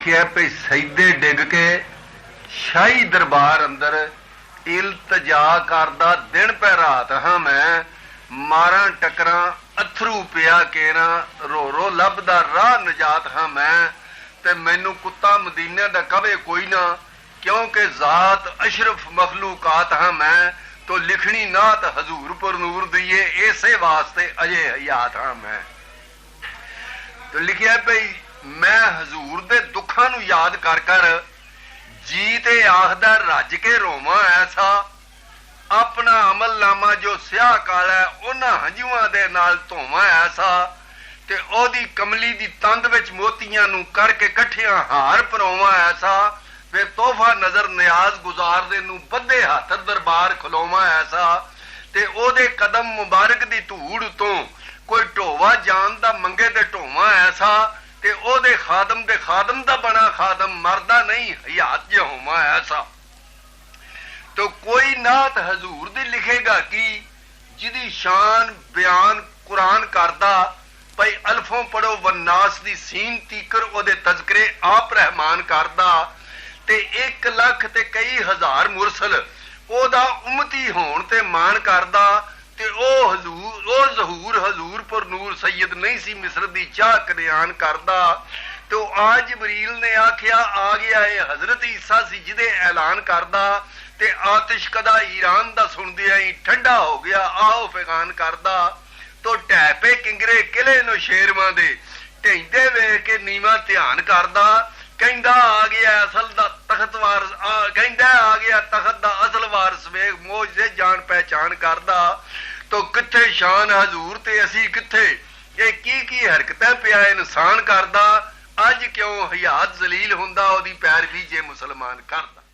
लिखिया भई सैदे डिग के शाही दरबार अंदर इल्तजा करदा दिन पै रात हाँ मैं मारा टकरा अथरू पिया केरा रो रो लभदा राह नजात हाँ मैं ते मैनू कुत्ता मदीने दा कवे कोई ना क्योंकि जात अशरफ मखलूकात हाँ मैं तो लिखनी नात हजूर पर नूर दिए ऐसे वास्ते अजे हयात हाँ मैं। तो लिखिया भाई मैं हजूर दे दुखां नू याद कर कर जी ते आखदा रज के रोवां ऐसा अपना अमलनामा जो स्याह काला उन्हां हंझुआं दे नाल धोवां ऐसा ते ओदी कमली दी तंद विच मोतियां नू करके कट्ठियां हार परोवां ऐसा फिर तोहफा नजर नियाज गुजार दे नू बद्धे हथ दरबार खलोवां ऐसा ते ओदे कदम मुबारक दी धूड़ तो कोई ढोवा जान दा मंगे ते ढोवा ऐसा ते ओदे खादम दा बना खादम मरदा नहीं हयात जे होवा ऐसा। तो कोई नात हजूर दी लिखेगा कि जिदी शान बयान कुरान करदा भाई अल्फों पढ़ो वन्नास दी सीन तीकर ओदे तज़किरे आप रहमान करदा ते 1 लाख ते कई हजार मुरसल ओदा उम्मती होण ते मान करदा ते ओ ज़हूर हजूर पर नूर सैयद नहीं सी मिस्र दी चाह कल्याण करदा। तो आज जबरील ने आख्या आ गया है हजरत ईसा सी जिदे ऐलान करदा ते आतिश कदा ईरान दा सुनदिया ही ठंडा हो गया आओ फैगान करदा। तो टैपे किंगरे किले नो शेरवां दे ढेंदे वेख के नीवा ध्यान करदा कहंदा आ गया असल दा तख्त वारस कहंदा आ गया तख्त दा असल वारस वेख मौज से जान पहचान करदा। तो किथे शान हजूर ते असी किथे ये की हरकतां पिया इंसान करदा अज क्यों हयात जलील हुंदा ओदी पैरवी जे मुसलमान करदा।